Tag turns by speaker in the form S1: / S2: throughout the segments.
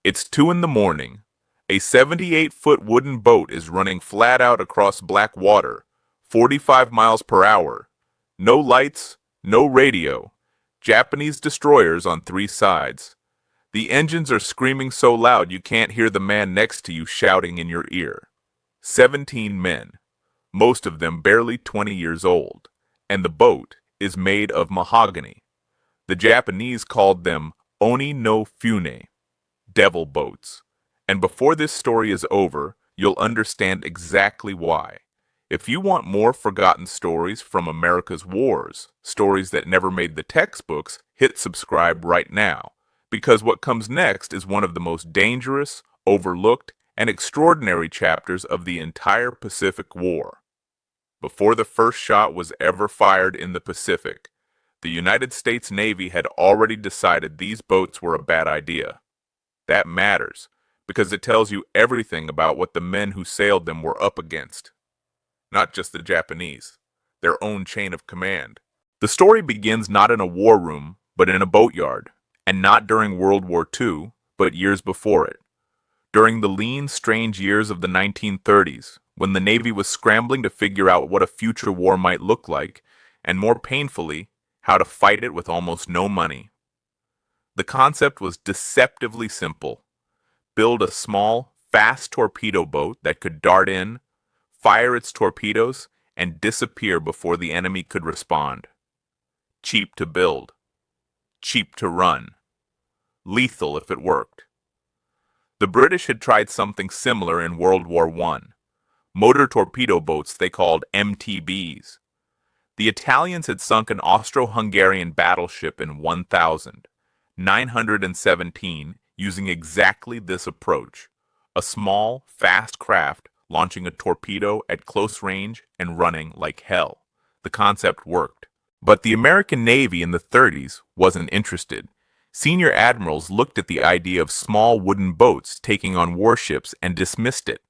S1: It's 2 in the morning. A 78-foot wooden boat is running flat out across black water, 45 miles per hour. No lights, no radio. Japanese destroyers on 3 sides. The engines are screaming so loud you can't hear the man next to you shouting in your ear. 17 men, most of them barely 20 years old, and the boat is made of mahogany. The Japanese called them Oni no Fune, devil boats. And before this story is over, you'll understand exactly why. If you want more forgotten stories from America's wars, stories that never made the textbooks, hit subscribe right now, because what comes next is one of the most dangerous, overlooked, and extraordinary chapters of the entire Pacific War. Before the first shot was ever fired in the Pacific, the United States Navy had already decided these boats were a bad idea. That matters, because it tells you everything about what the men who sailed them were up against. Not just the Japanese, their own chain of command. The story begins not in a war room, but in a boatyard, and not during World War II, but years before it. During the lean, strange years of the 1930s, when the Navy was scrambling to figure out what a future war might look like, and more painfully, how to fight it with almost no money. The concept was deceptively simple. Build a small, fast torpedo boat that could dart in, fire its torpedoes, and disappear before the enemy could respond. Cheap to build. Cheap to run. Lethal if it worked. The British had tried something similar in World War I. Motor torpedo boats they called MTBs. The Italians had sunk an Austro-Hungarian battleship in 1917 using exactly this approach. A small, fast craft launching a torpedo at close range and running like hell. The concept worked. But the American Navy in the 30s wasn't interested. Senior admirals looked at the idea of small wooden boats taking on warships and dismissed it.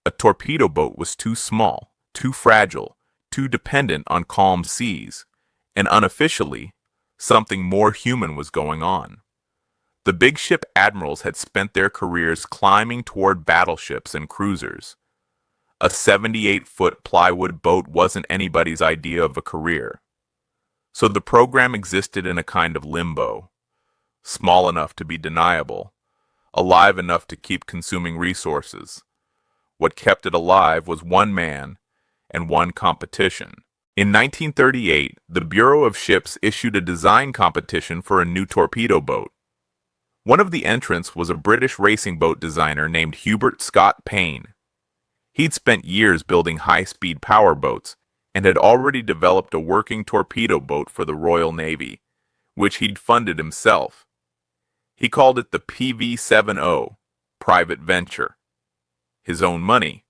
S1: A torpedo boat was too small, too fragile, too dependent on calm seas, and unofficially, something more human was going on. The big ship admirals had spent their careers climbing toward battleships and cruisers. A 78-foot plywood boat wasn't anybody's idea of a career. So the program existed in a kind of limbo. Small enough to be deniable, alive enough to keep consuming resources. What kept it alive was one man and one competition. In 1938, the Bureau of Ships issued a design competition for a new torpedo boat. One of the entrants was a British racing boat designer named Hubert Scott Payne. He'd spent years building high-speed power boats and had already developed a working torpedo boat for the Royal Navy, which he'd funded himself. He called it the PV-70, private venture. His own money.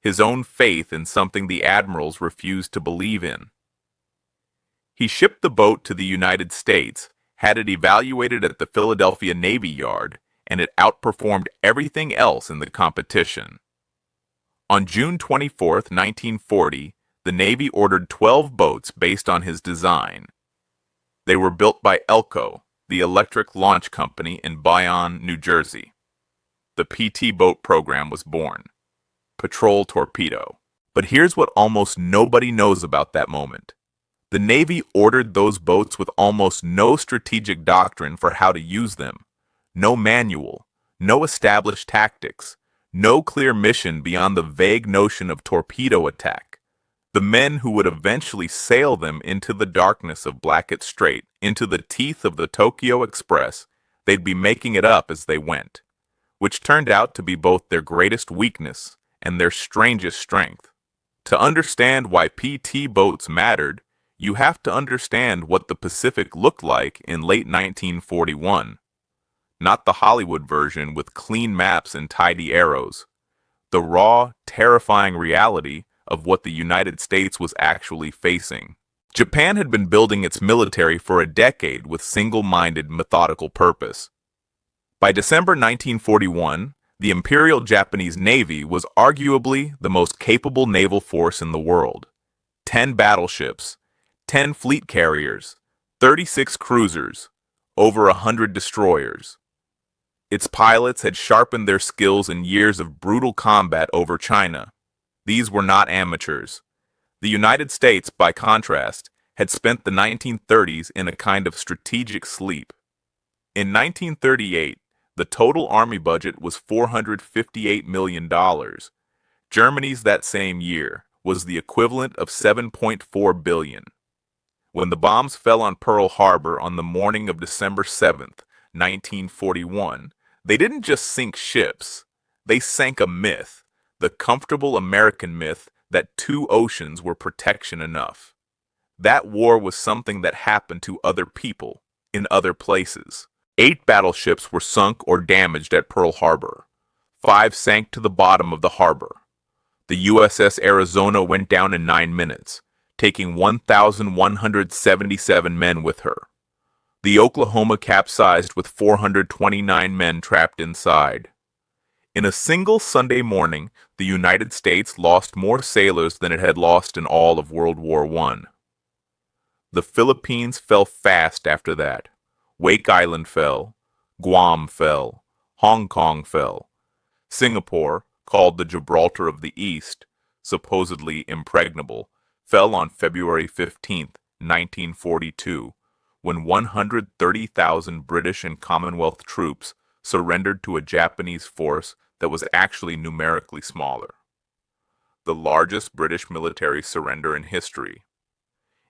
S1: His own faith in something the admirals refused to believe in. He shipped the boat to the United States, had it evaluated at the Philadelphia Navy Yard, and it outperformed everything else in the competition. On June 24, 1940, the Navy ordered 12 boats based on his design. They were built by Elco, the electric launch company in Bayonne, New Jersey. The PT boat program was born. Patrol torpedo. But here's what almost nobody knows about that moment. The Navy ordered those boats with almost no strategic doctrine for how to use them. No manual, no established tactics, no clear mission beyond the vague notion of torpedo attack. The men who would eventually sail them into the darkness of Blackett Strait, into the teeth of the Tokyo Express, they'd be making it up as they went, which turned out to be both their greatest weakness and their strangest strength. To understand why PT boats mattered, you have to understand what the Pacific looked like in late 1941. Not the Hollywood version with clean maps and tidy arrows. The raw, terrifying reality of what the United States was actually facing. Japan had been building its military for a decade with single-minded, methodical purpose. By December 1941, the Imperial Japanese Navy was arguably the most capable naval force in the world. 10 battleships, 10 fleet carriers, 36 cruisers, over 100 destroyers. Its pilots had sharpened their skills in years of brutal combat over China. These were not amateurs. The United States, by contrast, had spent the 1930s in a kind of strategic sleep. In 1938, the total Army budget was $458 million. Germany's that same year was the equivalent of $7.4 billion. When the bombs fell on Pearl Harbor on the morning of December 7th, 1941, they didn't just sink ships. They sank a myth, the comfortable American myth that two oceans were protection enough. That war was something that happened to other people, in other places. 8 battleships were sunk or damaged at Pearl Harbor. 5 sank to the bottom of the harbor. The USS Arizona went down in 9 minutes, taking 1,177 men with her. The Oklahoma capsized with 429 men trapped inside. In a single Sunday morning, the United States lost more sailors than it had lost in all of World War I. The Philippines fell fast after that. Wake Island fell. Guam fell. Hong Kong fell. Singapore, called the Gibraltar of the East, supposedly impregnable, fell on February 15, 1942, when 130,000 British and Commonwealth troops surrendered to a Japanese force that was actually numerically smaller. The largest British military surrender in history.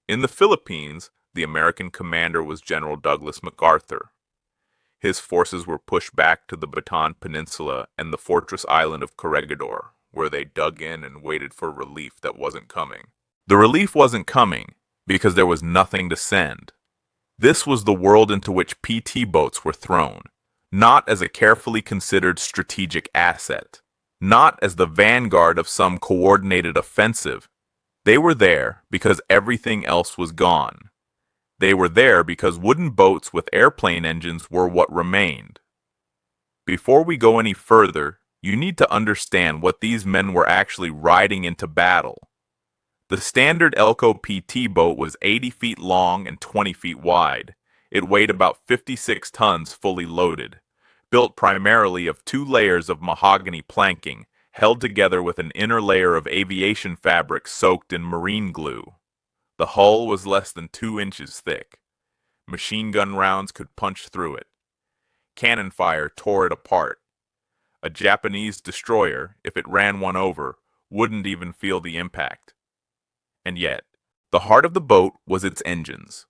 S1: In the Philippines, the American commander was General Douglas MacArthur. His forces were pushed back to the Bataan Peninsula and the fortress island of Corregidor, where they dug in and waited for relief that wasn't coming. The relief wasn't coming because there was nothing to send. This was the world into which PT boats were thrown, not as a carefully considered strategic asset, not as the vanguard of some coordinated offensive. They were there because everything else was gone. They were there because wooden boats with airplane engines were what remained. Before we go any further, you need to understand what these men were actually riding into battle. The standard Elco PT boat was 80 feet long and 20 feet wide. It weighed about 56 tons fully loaded, built primarily of 2 layers of mahogany planking, held together with an inner layer of aviation fabric soaked in marine glue. The hull was less than 2 inches thick. Machine gun rounds could punch through it. Cannon fire tore it apart. A Japanese destroyer, if it ran one over, wouldn't even feel the impact. And yet, the heart of the boat was its engines.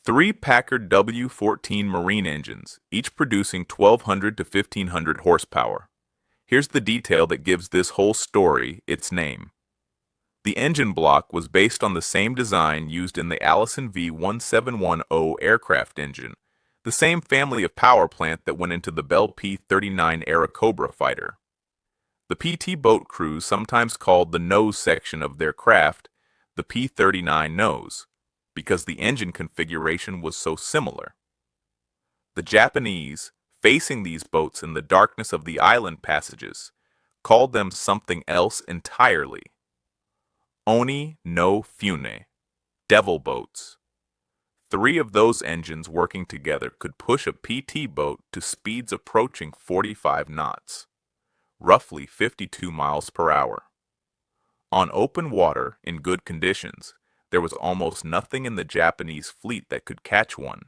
S1: 3 Packard W14 marine engines, each producing 1,200 to 1,500 horsepower. Here's the detail that gives this whole story its name. The engine block was based on the same design used in the Allison V1710 aircraft engine, the same family of power plant that went into the Bell P-39 Airacobra fighter. The PT boat crews sometimes called the nose section of their craft the P-39 nose, because the engine configuration was so similar. The Japanese, facing these boats in the darkness of the island passages, called them something else entirely. Oni no Fune, devil boats. 3 of those engines working together could push a PT boat to speeds approaching 45 knots, roughly 52 miles per hour. On open water, in good conditions, there was almost nothing in the Japanese fleet that could catch one.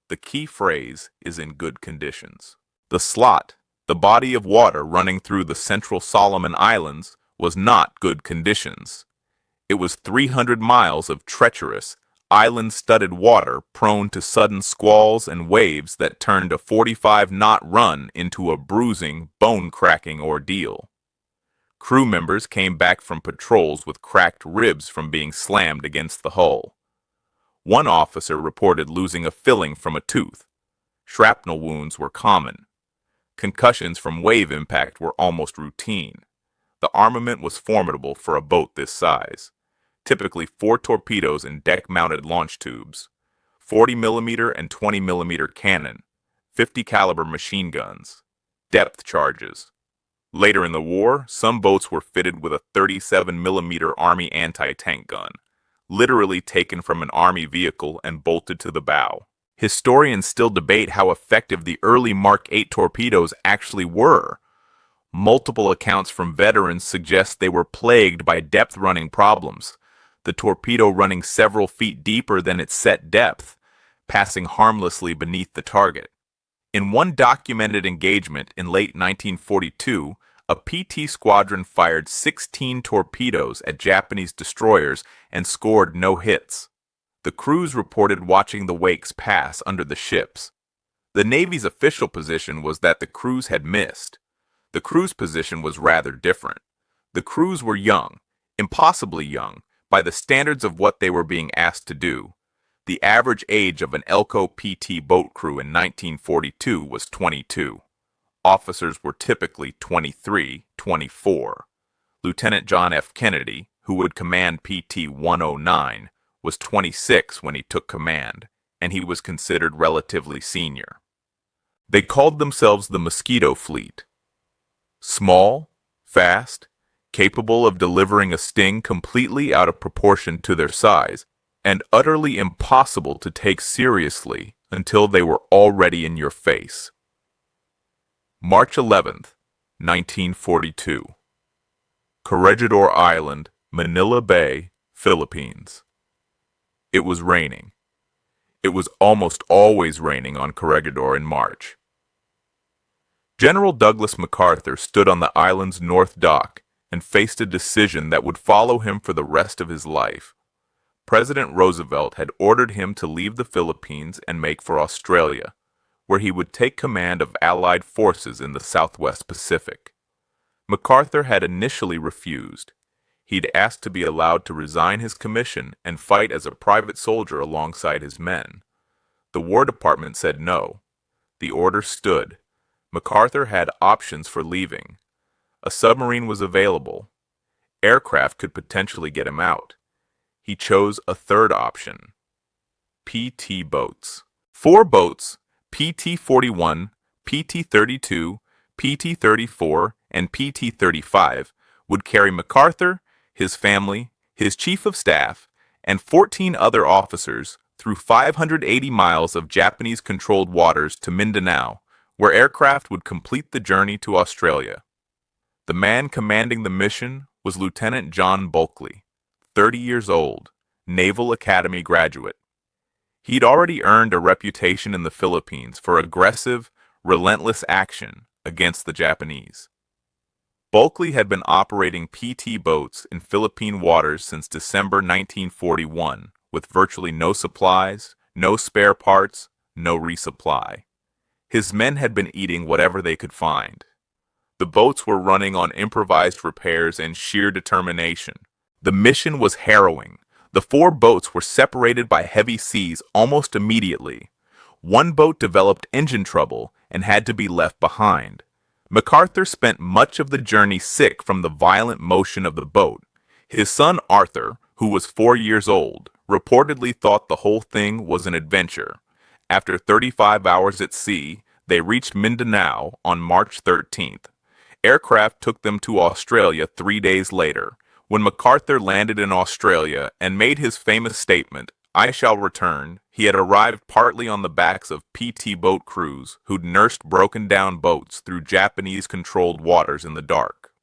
S1: The key phrase is in good conditions. The slot, the body of water running through the central Solomon Islands, was not good conditions. It was 300 miles of treacherous, island-studded water prone to sudden squalls and waves that turned a 45-knot run into a bruising, bone-cracking ordeal. Crew members came back from patrols with cracked ribs from being slammed against the hull. One officer reported losing a filling from a tooth. Shrapnel wounds were common. Concussions from wave impact were almost routine. The armament was formidable for a boat this size. Typically 4 torpedoes in deck-mounted launch tubes, 40mm and 20mm cannon, 50 caliber machine guns, depth charges. Later in the war, some boats were fitted with a 37mm Army anti-tank gun, literally taken from an Army vehicle and bolted to the bow. Historians still debate how effective the early Mark 8 torpedoes actually were. Multiple accounts from veterans suggest they were plagued by depth-running problems, the torpedo running several feet deeper than its set depth, passing harmlessly beneath the target. In one documented engagement in late 1942, a PT squadron fired 16 torpedoes at Japanese destroyers and scored no hits. The crews reported watching the wakes pass under the ships. The Navy's official position was that the crews had missed. The crew's position was rather different. The crews were young, impossibly young, by the standards of what they were being asked to do. The average age of an Elco PT boat crew in 1942 was 22. Officers were typically 23, 24. Lieutenant John F. Kennedy, who would command PT-109, was 26 when he took command, and he was considered relatively senior. They called themselves the Mosquito Fleet. Small, fast, capable of delivering a sting completely out of proportion to their size, and utterly impossible to take seriously until they were already in your face. March 11th, 1942. Corregidor Island, Manila Bay, Philippines. It was raining. It was almost always raining on Corregidor in March. General Douglas MacArthur stood on the island's north dock and faced a decision that would follow him for the rest of his life. President Roosevelt had ordered him to leave the Philippines and make for Australia, where he would take command of Allied forces in the Southwest Pacific. MacArthur had initially refused. He'd asked to be allowed to resign his commission and fight as a private soldier alongside his men. The War Department said no. The order stood. MacArthur had options for leaving. A submarine was available. Aircraft could potentially get him out. He chose a third option. PT boats. 4 boats, PT-41, PT-32, PT-34, and PT-35, would carry MacArthur, his family, his chief of staff, and 14 other officers through 580 miles of Japanese-controlled waters to Mindanao, where aircraft would complete the journey to Australia. The man commanding the mission was Lieutenant John Bulkley, 30 years old, Naval Academy graduate. He'd already earned a reputation in the Philippines for aggressive, relentless action against the Japanese. Bulkley had been operating PT boats in Philippine waters since December 1941, with virtually no supplies, no spare parts, no resupply. His men had been eating whatever they could find. The boats were running on improvised repairs and sheer determination. The mission was harrowing. The 4 boats were separated by heavy seas almost immediately. One boat developed engine trouble and had to be left behind. MacArthur spent much of the journey sick from the violent motion of the boat. His son Arthur, who was 4 years old, reportedly thought the whole thing was an adventure. After 35 hours at sea, they reached Mindanao on March 13th. Aircraft took them to Australia 3 days later. When MacArthur landed in Australia and made his famous statement, "I shall return," he had arrived partly on the backs of PT boat crews who'd nursed broken-down boats through Japanese-controlled waters in the dark.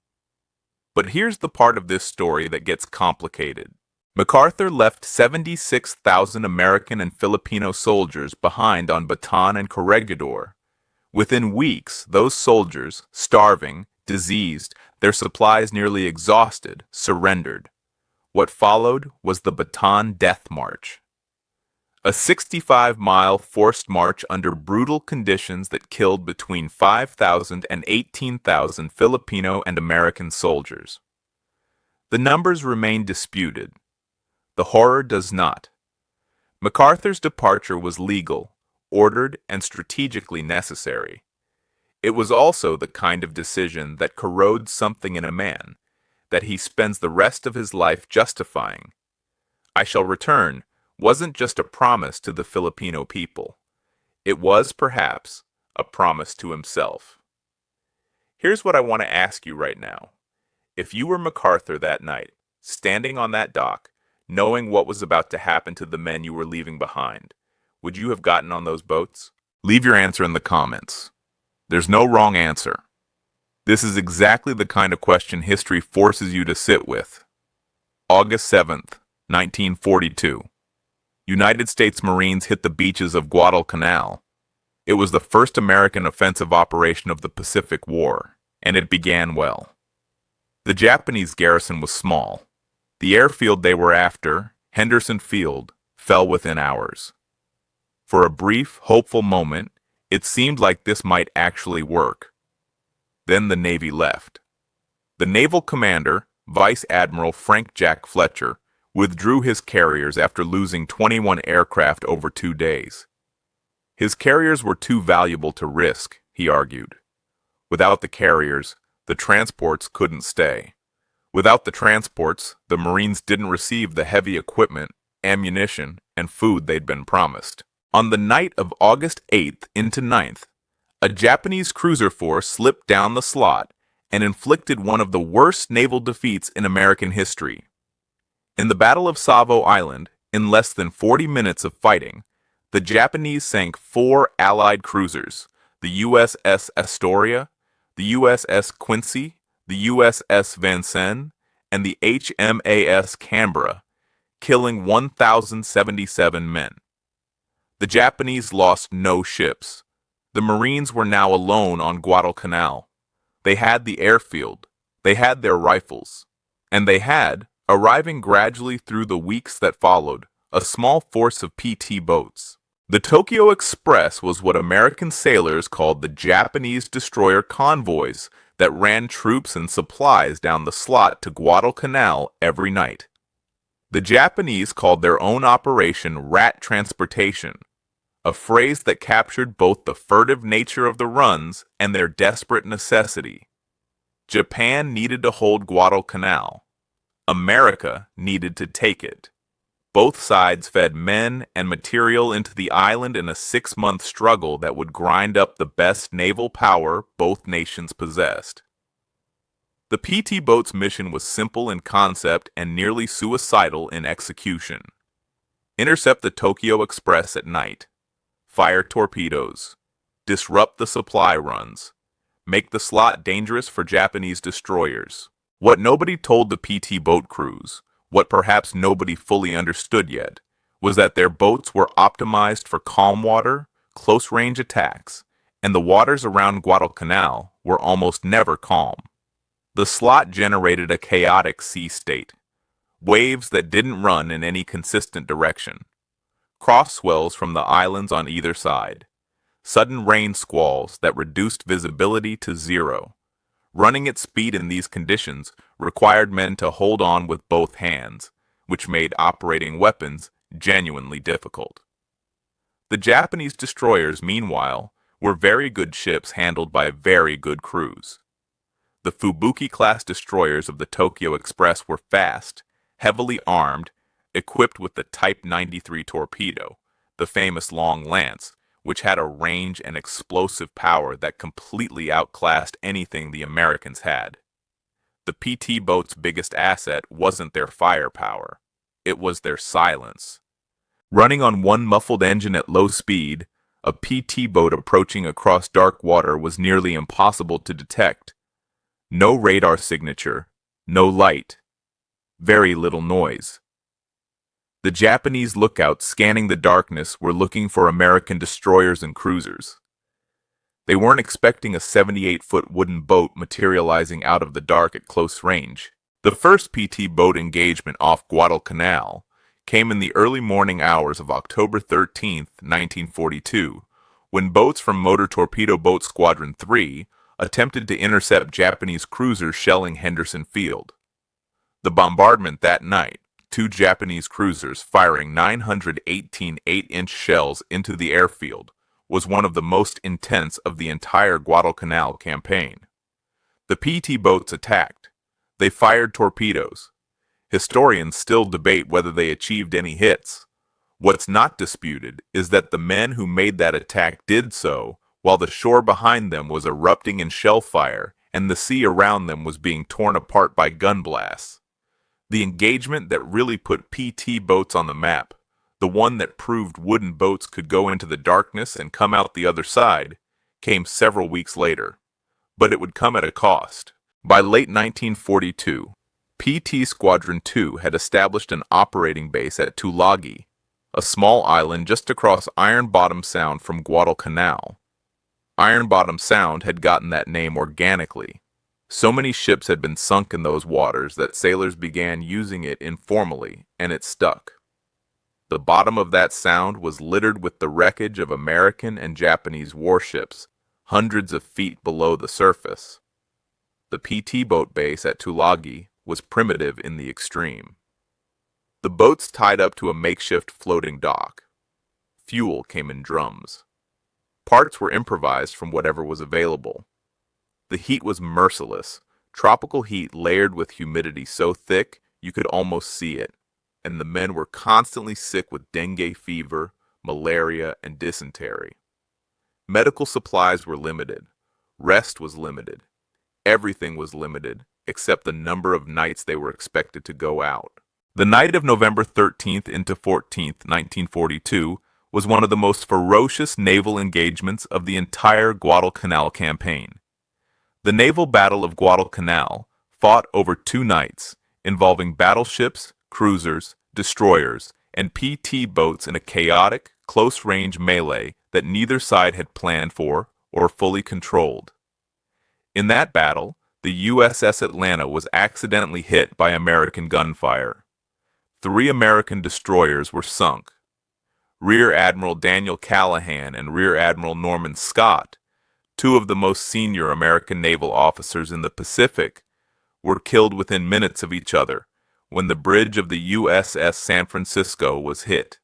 S1: But here's the part of this story that gets complicated. MacArthur left 76,000 American and Filipino soldiers behind on Bataan and Corregidor. Within weeks, those soldiers, starving, diseased, their supplies nearly exhausted, surrendered. What followed was the Bataan Death March. A 65-mile forced march under brutal conditions that killed between 5,000 and 18,000 Filipino and American soldiers. The numbers remain disputed. The horror does not. MacArthur's departure was legal, ordered, and strategically necessary. It was also the kind of decision that corrodes something in a man, that he spends the rest of his life justifying. "I shall return" wasn't just a promise to the Filipino people. It was, perhaps, a promise to himself. Here's what I want to ask you right now. If you were MacArthur that night, standing on that dock, knowing what was about to happen to the men you were leaving behind, Would you have gotten on those boats? Leave your answer in the comments. There's no wrong answer. This is exactly the kind of question history forces you to sit with. August 7th, 1942. United States Marines hit the beaches of Guadalcanal. It was the first American offensive operation of the Pacific War, and it began well. The Japanese garrison was small. The airfield they were after, Henderson Field, fell within hours. For a brief, hopeful moment, it seemed like this might actually work. Then the Navy left. The naval commander, Vice Admiral Frank Jack Fletcher, withdrew his carriers after losing 21 aircraft over 2 days. His carriers were too valuable to risk, he argued. Without the carriers, the transports couldn't stay. Without the transports, the Marines didn't receive the heavy equipment, ammunition, and food they'd been promised. On the night of August 8th into 9th, a Japanese cruiser force slipped down the slot and inflicted one of the worst naval defeats in American history. In the Battle of Savo Island, in less than 40 minutes of fighting, the Japanese sank 4 Allied cruisers, the USS Astoria, the USS Quincy, the USS Vincennes, and the HMAS Canberra, killing 1,077 men. The Japanese lost no ships. The Marines were now alone on Guadalcanal. They had the airfield, they had their rifles, and they had, arriving gradually through the weeks that followed, a small force of PT boats. The Tokyo Express was what American sailors called the Japanese destroyer convoys that ran troops and supplies down the slot to Guadalcanal every night. The Japanese called their own operation rat transportation, a phrase that captured both the furtive nature of the runs and their desperate necessity. Japan needed to hold Guadalcanal. America needed to take it. Both sides fed men and material into the island in a 6-month struggle that would grind up the best naval power both nations possessed. The PT boat's mission was simple in concept and nearly suicidal in execution. Intercept the Tokyo Express at night. Fire torpedoes. Disrupt the supply runs. Make the slot dangerous for Japanese destroyers. What nobody told the PT boat crews, what perhaps nobody fully understood yet, was that their boats were optimized for calm water, close-range attacks, and the waters around Guadalcanal were almost never calm. The slot generated a chaotic sea state. Waves that didn't run in any consistent direction. Cross swells from the islands on either side. Sudden rain squalls that reduced visibility to 0. Running at speed in these conditions required men to hold on with both hands, which made operating weapons genuinely difficult. The Japanese destroyers, meanwhile, were very good ships handled by very good crews. The Fubuki-class destroyers of the Tokyo Express were fast, heavily armed, equipped with the Type 93 torpedo, the famous long lance, which had a range and explosive power that completely outclassed anything the Americans had. The PT boat's biggest asset wasn't their firepower, it was their silence. Running on one muffled engine at low speed, a PT boat approaching across dark water was nearly impossible to detect. No radar signature, no light, very little noise. The Japanese lookouts scanning the darkness were looking for American destroyers and cruisers. They weren't expecting a 78-foot wooden boat materializing out of the dark at close range. The first PT boat engagement off Guadalcanal came in the early morning hours of October 13, 1942, when boats from Motor Torpedo Boat Squadron 3 attempted to intercept Japanese cruisers shelling Henderson Field. The bombardment that night, 2 Japanese cruisers firing 918 8-inch shells into the airfield, was one of the most intense of the entire Guadalcanal campaign. The PT boats attacked. They fired torpedoes. Historians still debate whether they achieved any hits. What's not disputed is that the men who made that attack did so while the shore behind them was erupting in shell fire and the sea around them was being torn apart by gun blasts. The engagement that really put PT boats on the map, The one that proved wooden boats could go into the darkness and come out the other side came several weeks later, but it would come at a cost. By late 1942, PT Squadron 2 had established an operating base at Tulagi, a small island just across Iron Bottom Sound from Guadalcanal. Iron Bottom Sound had gotten that name organically. So many ships had been sunk in those waters that sailors began using it informally, and it stuck. The bottom of that sound was littered with the wreckage of American and Japanese warships, hundreds of feet below the surface. The PT boat base at Tulagi was primitive in the extreme. The boats tied up to a makeshift floating dock. Fuel came in drums. Parts were improvised from whatever was available. The heat was merciless, tropical heat layered with humidity so thick you could almost see it, and the men were constantly sick with dengue fever, malaria, and dysentery. Medical supplies were limited. Rest was limited. Everything was limited, except the number of nights they were expected to go out. The night of November 13th into 14th, 1942, was one of the most ferocious naval engagements of the entire Guadalcanal campaign. The naval battle of Guadalcanal fought over 2 nights, involving battleships, cruisers, destroyers, and PT boats in a chaotic, close-range melee that neither side had planned for or fully controlled. In that battle, the USS Atlanta was accidentally hit by American gunfire. 3 American destroyers were sunk. Rear Admiral Daniel Callahan and Rear Admiral Norman Scott, 2 of the most senior American naval officers in the Pacific, were killed within minutes of each other when the bridge of the USS San Francisco was hit.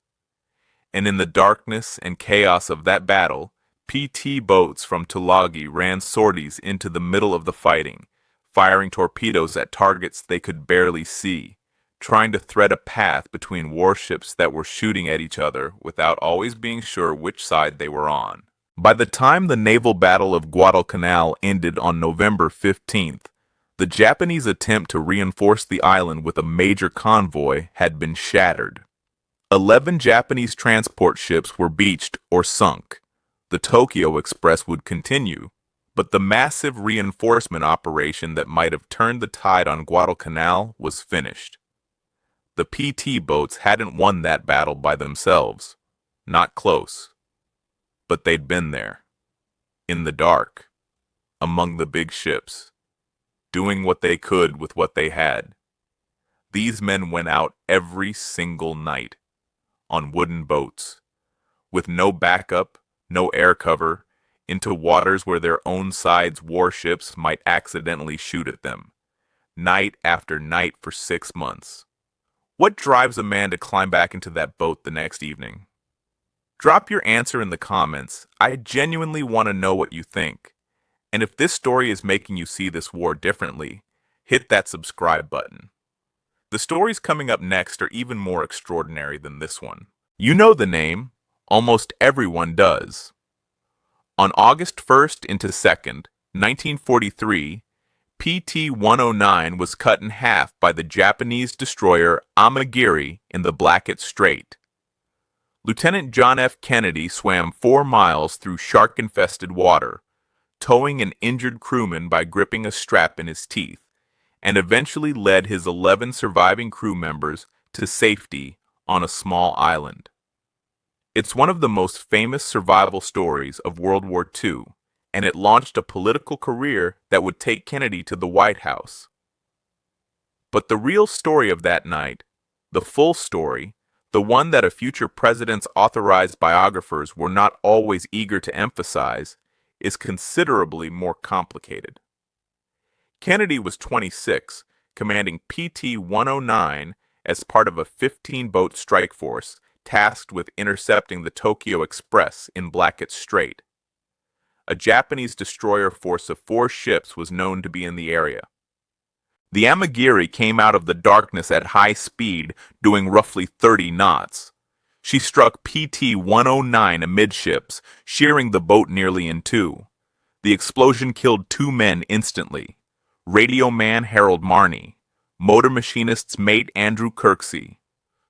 S1: And in the darkness and chaos of that battle, PT boats from Tulagi ran sorties into the middle of the fighting, firing torpedoes at targets they could barely see, trying to thread a path between warships that were shooting at each other without always being sure which side they were on. By the time the naval battle of Guadalcanal ended on November 15th, the Japanese attempt to reinforce the island with a major convoy had been shattered. 11 Japanese transport ships were beached or sunk. The Tokyo Express would continue, but the massive reinforcement operation that might have turned the tide on Guadalcanal was finished. The PT boats hadn't won that battle by themselves. Not close. But they'd been there. In the dark. Among the big ships. Doing what they could with what they had. These men went out every single night. On wooden boats. With no backup, no air cover, into waters where their own side's warships might accidentally shoot at them. Night after night for 6 months. What drives a man to climb back into that boat the next evening? Drop your answer in the comments. I genuinely want to know what you think. And if this story is making you see this war differently, hit that subscribe button. The stories coming up next are even more extraordinary than this one. You know the name. Almost everyone does. On August 1st into 2nd, 1943, PT-109 was cut in half by the Japanese destroyer Amagiri in the Blackett Strait. Lieutenant John F. Kennedy swam 4 miles through shark-infested water, towing an injured crewman by gripping a strap in his teeth, and eventually led his 11 surviving crew members to safety on a small island. It's one of the most famous survival stories of World War II, and it launched a political career that would take Kennedy to the White House. But the real story of that night, the full story, the one that a future president's authorized biographers were not always eager to emphasize, is considerably more complicated. Kennedy was 26, commanding PT-109 as part of a 15-boat strike force tasked with intercepting the Tokyo Express in Blackett Strait. A Japanese destroyer force of 4 ships was known to be in the area. The Amagiri came out of the darkness at high speed, doing roughly 30 knots. She struck PT-109 amidships, shearing the boat nearly in 2. The explosion killed 2 men instantly. Radio man Harold Marney, motor machinist's mate Andrew Kirksey.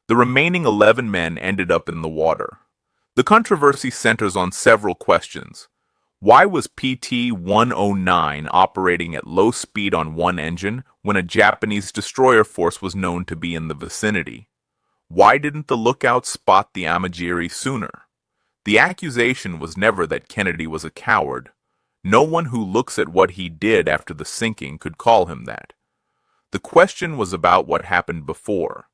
S1: The remaining 11 men ended up in the water. The controversy centers on several questions. Why was PT-109 operating at low speed on one engine when a Japanese destroyer force was known to be in the vicinity? Why didn't the lookout spot the Amagiri sooner? The accusation was never that Kennedy was a coward. No one who looks at what he did after the sinking could call him that. The question was about what happened before.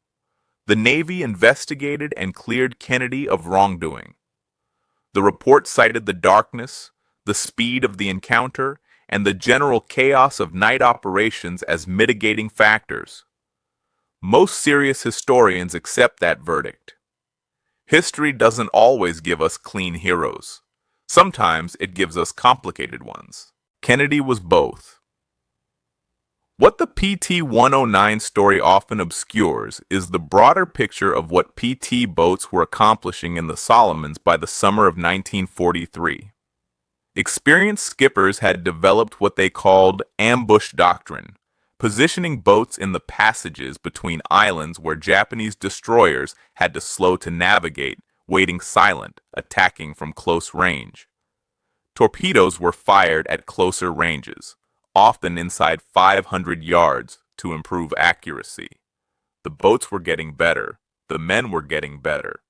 S1: The Navy investigated and cleared Kennedy of wrongdoing. The report cited the darkness, the speed of the encounter, and the general chaos of night operations as mitigating factors. Most serious historians accept that verdict. History doesn't always give us clean heroes. Sometimes it gives us complicated ones. Kennedy was both. What the PT-109 story often obscures is the broader picture of what PT boats were accomplishing in the Solomons by the summer of 1943. Experienced skippers had developed what they called ambush doctrine, positioning boats in the passages between islands where Japanese destroyers had to slow to navigate, waiting silent, attacking from close range. Torpedoes were fired at closer ranges, often inside 500 yards, to improve accuracy. The boats were getting better, the men were getting better,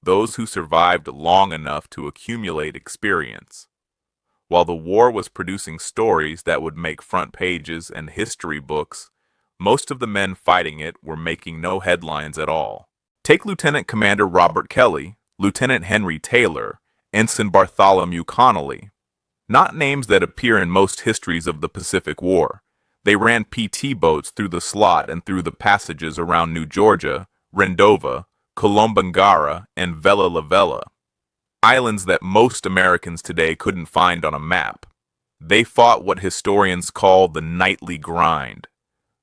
S1: those who survived long enough to accumulate experience. While the war was producing stories that would make front pages and history books, most of the men fighting it were making no headlines at all. Take Lieutenant Commander Robert Kelly, Lieutenant Henry Taylor, Ensign Bartholomew Connolly. Not names that appear in most histories of the Pacific War. They ran PT boats through the slot and through the passages around New Georgia, Rendova, Colombangara, and Vella La Vella. Islands that most Americans today couldn't find on a map. They fought what historians call the nightly grind,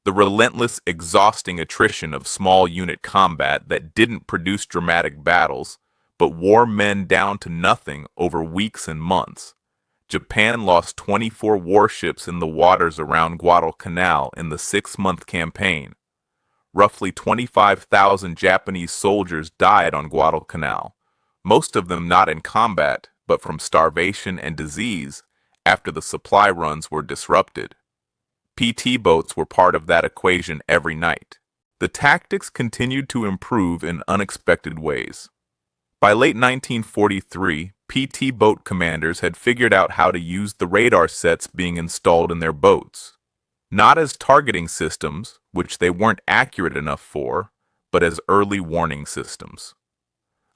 S1: the relentless, exhausting attrition of small unit combat that didn't produce dramatic battles, but wore men down to nothing over weeks and months. Japan lost 24 warships in the waters around Guadalcanal in the 6-month campaign. Roughly 25,000 Japanese soldiers died on Guadalcanal, most of them not in combat, but from starvation and disease after the supply runs were disrupted. PT boats were part of that equation every night. The tactics continued to improve in unexpected ways. By late 1943, PT boat commanders had figured out how to use the radar sets being installed in their boats. Not as targeting systems, which they weren't accurate enough for, but as early warning systems.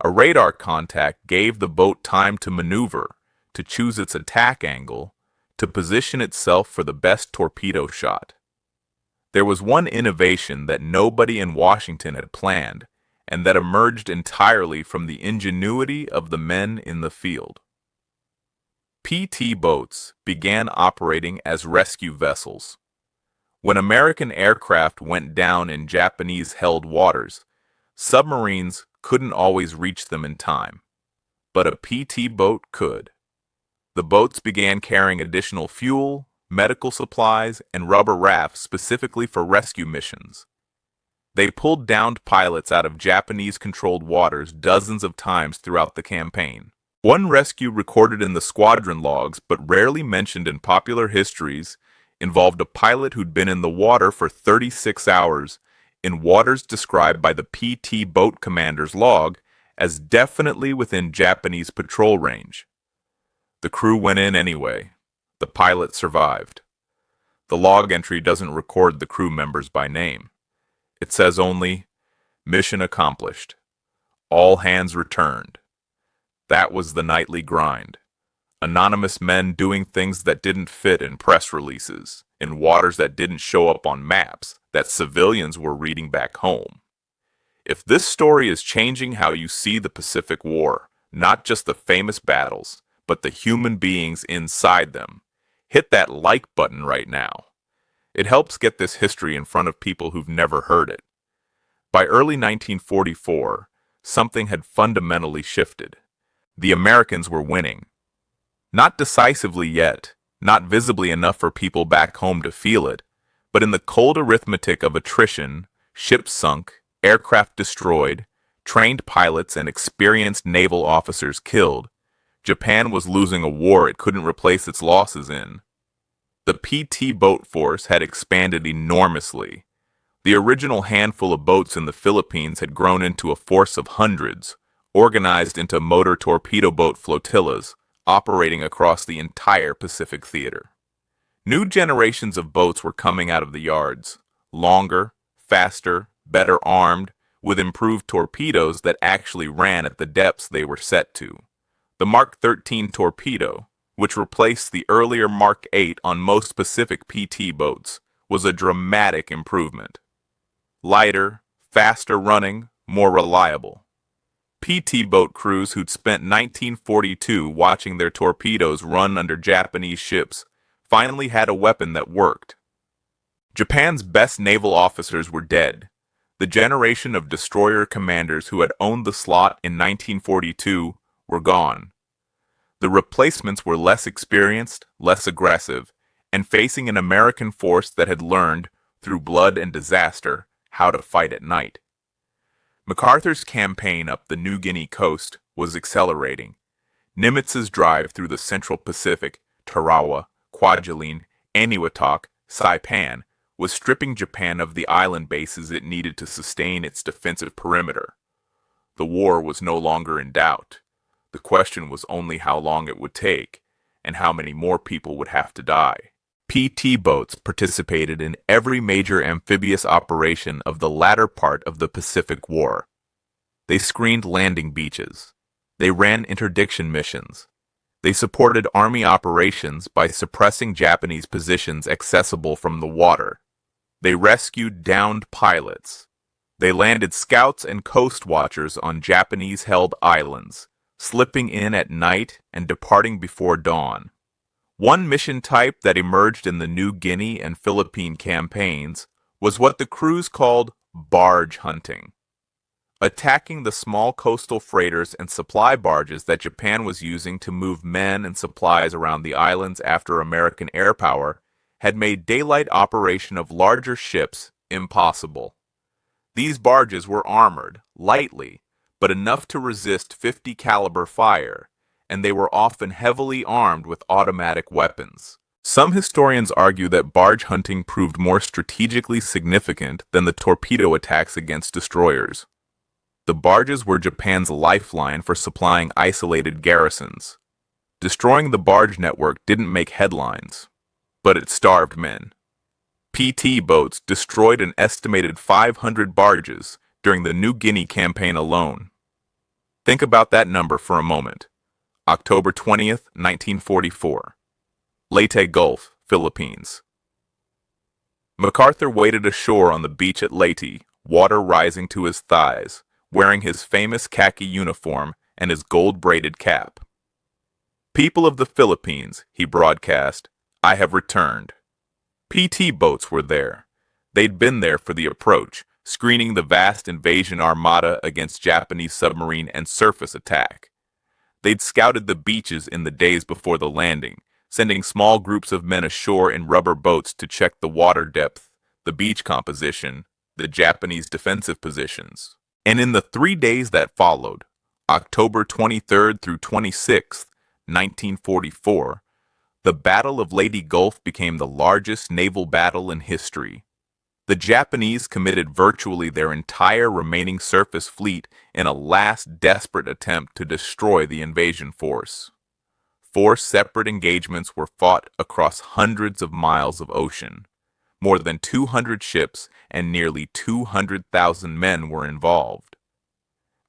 S1: A radar contact gave the boat time to maneuver, to choose its attack angle, to position itself for the best torpedo shot. There was one innovation that nobody in Washington had planned, and that emerged entirely from the ingenuity of the men in the field. PT boats began operating as rescue vessels. When American aircraft went down in Japanese-held waters, submarines couldn't always reach them in time, but a PT boat could. The boats began carrying additional fuel, medical supplies, and rubber rafts specifically for rescue missions. They pulled downed pilots out of Japanese-controlled waters dozens of times throughout the campaign. One rescue recorded in the squadron logs but rarely mentioned in popular histories involved a pilot who'd been in the water for 36 hours in waters described by the PT boat commander's log as definitely within Japanese patrol range. The crew went in anyway. The pilot survived. The log entry doesn't record the crew members by name. It says only, "Mission accomplished. All hands returned." That was the nightly grind. Anonymous men doing things that didn't fit in press releases, in waters that didn't show up on maps, that civilians were reading back home. If this story is changing how you see the Pacific War, not just the famous battles, but the human beings inside them, hit that like button right now. It helps get this history in front of people who've never heard it. By early 1944, something had fundamentally shifted. The Americans were winning. Not decisively yet, not visibly enough for people back home to feel it, but in the cold arithmetic of attrition, ships sunk, aircraft destroyed, trained pilots and experienced naval officers killed, Japan was losing a war it couldn't replace its losses in. The PT boat force had expanded enormously. The original handful of boats in the Philippines had grown into a force of hundreds, organized into motor torpedo boat flotillas, operating across the entire Pacific theater. New generations of boats were coming out of the yards, longer, faster, better armed, with improved torpedoes that actually ran at the depths they were set to. The Mark 13 torpedo, which replaced the earlier Mark 8 on most Pacific PT boats, was a dramatic improvement. Lighter, faster running, more reliable. PT boat crews who'd spent 1942 watching their torpedoes run under Japanese ships finally had a weapon that worked. Japan's best naval officers were dead. The generation of destroyer commanders who had owned the slot in 1942 were gone. The replacements were less experienced, less aggressive, and facing an American force that had learned, through blood and disaster, how to fight at night. MacArthur's campaign up the New Guinea coast was accelerating. Nimitz's drive through the Central Pacific, Tarawa, Kwajalein, Eniwetok, Saipan, was stripping Japan of the island bases it needed to sustain its defensive perimeter. The war was no longer in doubt. The question was only how long it would take, and how many more people would have to die. PT boats participated in every major amphibious operation of the latter part of the Pacific War. They screened landing beaches. They ran interdiction missions. They supported Army operations by suppressing Japanese positions accessible from the water. They rescued downed pilots. They landed scouts and coast watchers on Japanese-held islands, slipping in at night and departing before dawn. One mission type that emerged in the New Guinea and Philippine campaigns was what the crews called barge hunting. Attacking the small coastal freighters and supply barges that Japan was using to move men and supplies around the islands after American air power had made daylight operation of larger ships impossible. These barges were armored, lightly, but enough to resist .50 caliber fire, and they were often heavily armed with automatic weapons. Some historians argue that barge hunting proved more strategically significant than the torpedo attacks against destroyers. The barges were Japan's lifeline for supplying isolated garrisons. Destroying the barge network didn't make headlines, but it starved men. PT boats destroyed an estimated 500 barges during the New Guinea campaign alone. Think about that number for a moment. October 20th, 1944. Leyte Gulf, Philippines. MacArthur waded ashore on the beach at Leyte, water rising to his thighs, wearing his famous khaki uniform and his gold-braided cap. "People of the Philippines," he broadcast, "I have returned." PT boats were there. They'd been there for the approach, screening the vast invasion armada against Japanese submarine and surface attack. They'd scouted the beaches in the days before the landing, sending small groups of men ashore in rubber boats to check the water depth, the beach composition, the Japanese defensive positions. And in the 3 days that followed, October 23rd through 26th, 1944, the Battle of Leyte Gulf became the largest naval battle in history. The Japanese committed virtually their entire remaining surface fleet in a last desperate attempt to destroy the invasion force. 4 separate engagements were fought across hundreds of miles of ocean. More than 200 ships and nearly 200,000 men were involved.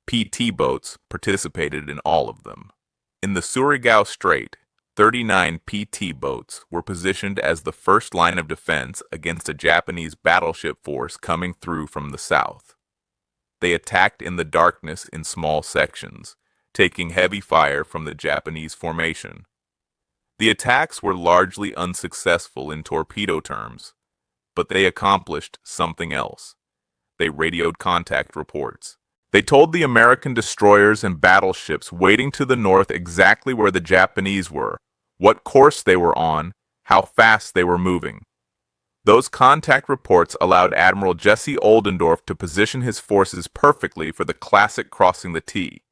S1: PT boats participated in all of them. In the Surigao Strait, 39 PT boats were positioned as the first line of defense against a Japanese battleship force coming through from the south. They attacked in the darkness in small sections, taking heavy fire from the Japanese formation. The attacks were largely unsuccessful in torpedo terms, but they accomplished something else. They radioed contact reports. They told the American destroyers and battleships waiting to the north exactly where the Japanese were, what course they were on, how fast they were moving. Those contact reports allowed Admiral Jesse Oldendorf to position his forces perfectly for the classic crossing the T,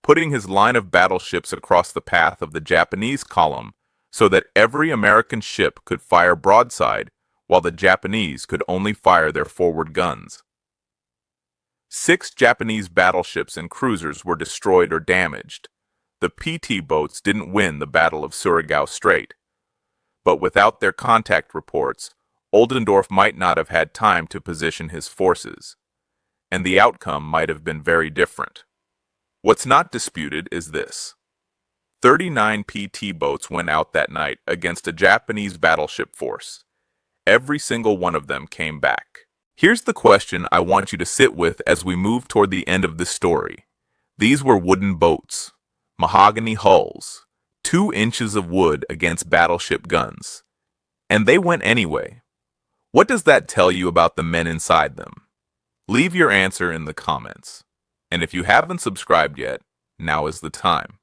S1: putting his line of battleships across the path of the Japanese column so that every American ship could fire broadside while the Japanese could only fire their forward guns. 6 Japanese battleships and cruisers were destroyed or damaged. The PT boats didn't win the Battle of Surigao Strait. But without their contact reports, Oldendorf might not have had time to position his forces, and the outcome might have been very different. What's not disputed is this. 39 PT boats went out that night against a Japanese battleship force. Every single one of them came back. Here's the question I want you to sit with as we move toward the end of this story. These were wooden boats, mahogany hulls, 2 inches of wood against battleship guns. And they went anyway. What does that tell you about the men inside them? Leave your answer in the comments. And if you haven't subscribed yet, now is the time.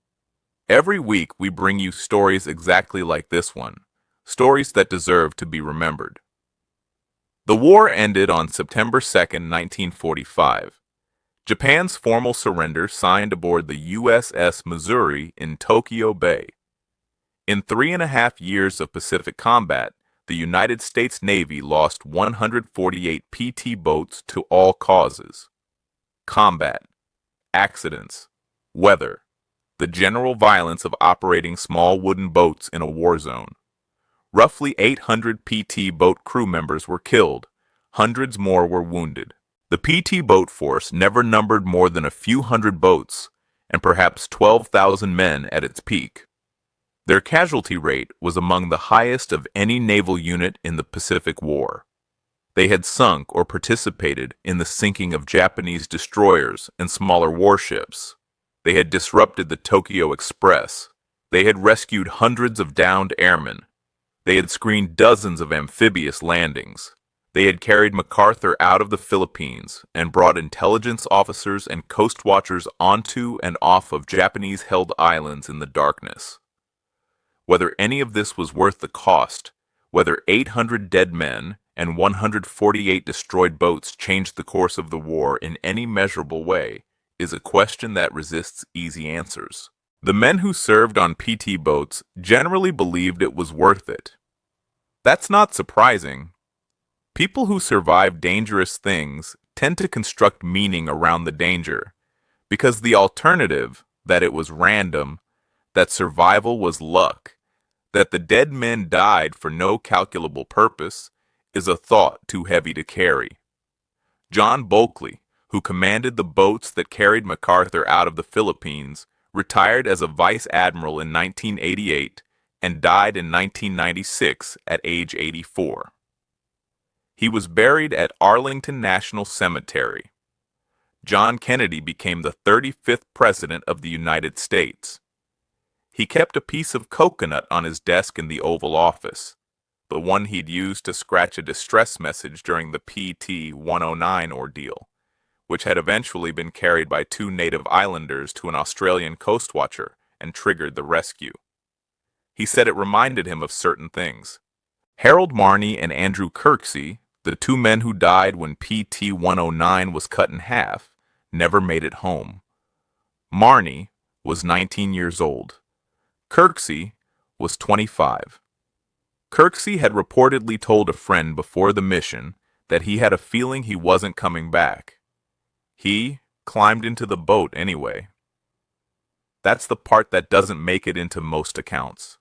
S1: Every week we bring you stories exactly like this one, stories that deserve to be remembered. The war ended on September 2, 1945. Japan's formal surrender signed aboard the USS Missouri in Tokyo Bay. In 3.5 years of Pacific combat, the United States Navy lost 148 PT boats to all causes: combat, accidents, weather, the general violence of operating small wooden boats in a war zone. Roughly 800 PT boat crew members were killed, hundreds more were wounded. The PT boat force never numbered more than a few hundred boats, and perhaps 12,000 men at its peak. Their casualty rate was among the highest of any naval unit in the Pacific War. They had sunk or participated in the sinking of Japanese destroyers and smaller warships. They had disrupted the Tokyo Express. They had rescued hundreds of downed airmen. They had screened dozens of amphibious landings. They had carried MacArthur out of the Philippines and brought intelligence officers and coast watchers onto and off of Japanese-held islands in the darkness. Whether any of this was worth the cost, whether 800 dead men and 148 destroyed boats changed the course of the war in any measurable way, is a question that resists easy answers. The men who served on PT boats generally believed it was worth it. That's not surprising. People who survive dangerous things tend to construct meaning around the danger, because the alternative, that it was random, that survival was luck, that the dead men died for no calculable purpose, is a thought too heavy to carry. John Bulkley, who commanded the boats that carried MacArthur out of the Philippines, retired as a vice admiral in 1988 and died in 1996 at age 84. He was buried at Arlington National Cemetery. John Kennedy became the 35th President of the United States. He kept a piece of coconut on his desk in the Oval Office, the one he'd used to scratch a distress message during the PT-109 ordeal, which had eventually been carried by 2 native islanders to an Australian coast watcher and triggered the rescue. He said it reminded him of certain things. Harold Marney and Andrew Kirksey, the 2 men who died when PT-109 was cut in half, never made it home. Marney was 19 years old. Kirksey was 25. Kirksey had reportedly told a friend before the mission that he had a feeling he wasn't coming back. He climbed into the boat anyway. That's the part that doesn't make it into most accounts.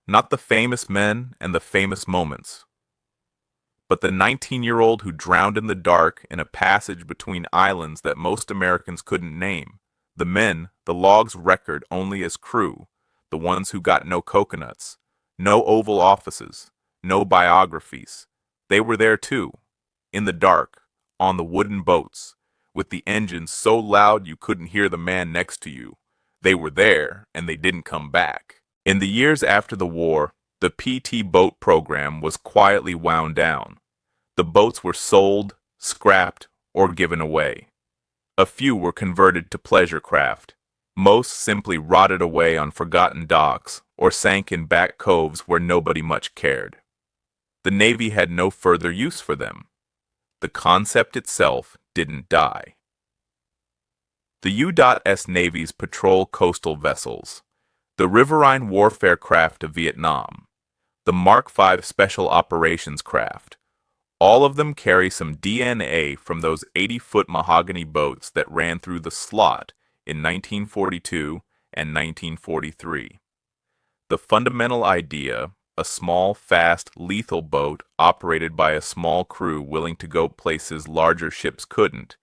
S1: Not the famous men and the famous moments, but the 19-year-old who drowned in the dark in a passage between islands that most Americans couldn't name. The men the logs record only as crew, the ones who got no coconuts, no Oval Offices, no biographies. They were there too, in the dark, on the wooden boats, with the engines so loud you couldn't hear the man next to you. They were there, and they didn't come back. In the years after the war, the PT boat program was quietly wound down. The boats were sold, scrapped, or given away. A few were converted to pleasure craft. Most simply rotted away on forgotten docks or sank in back coves where nobody much cared. The Navy had no further use for them. The concept itself didn't die. The U.S. Navy's patrol coastal vessels, the riverine warfare craft of Vietnam, the Mark V Special Operations craft, all of them carry some DNA from those 80-foot mahogany boats that ran through the slot in 1942 and 1943. The fundamental idea, a small, fast, lethal boat operated by a small crew willing to go places larger ships couldn't,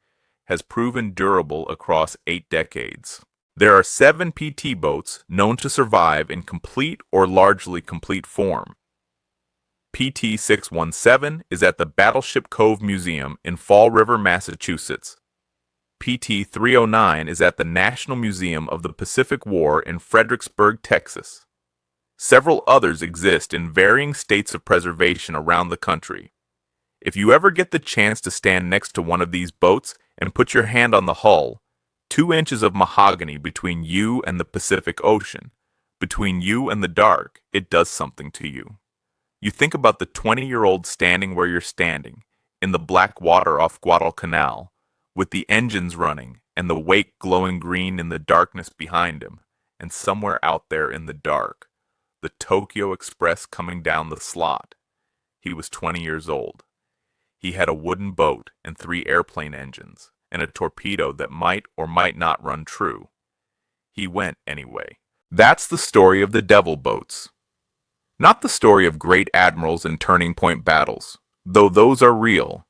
S1: has proven durable across 8 decades. There are 7 PT boats known to survive in complete or largely complete form. PT-617 is at the Battleship Cove Museum in Fall River, Massachusetts. PT-309 is at the National Museum of the Pacific War in Fredericksburg, Texas. Several others exist in varying states of preservation around the country. If you ever get the chance to stand next to one of these boats and put your hand on the hull, 2 inches of mahogany between you and the Pacific Ocean, between you and the dark, it does something to you. You think about the 20-year-old standing where you're standing, in the black water off Guadalcanal, with the engines running and the wake glowing green in the darkness behind him, and somewhere out there in the dark, the Tokyo Express coming down the slot. He was 20 years old. He had a wooden boat and 3 airplane engines, and a torpedo that might or might not run true. He went anyway. That's the story of the Devil Boats. Not the story of great admirals and turning point battles, though those are real.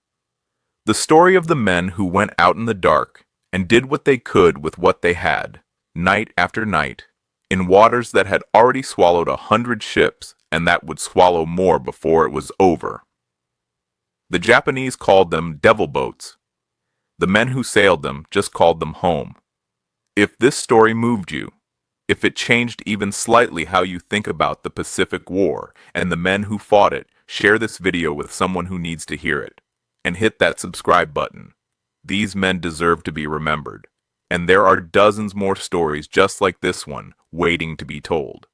S1: The story of the men who went out in the dark and did what they could with what they had, night after night, in waters that had already swallowed 100 ships and that would swallow more before it was over. The Japanese called them Devil Boats. The men who sailed them just called them home. If this story moved you, if it changed even slightly how you think about the Pacific War and the men who fought it, share this video with someone who needs to hear it. And hit that subscribe button. These men deserve to be remembered. And there are dozens more stories just like this one waiting to be told.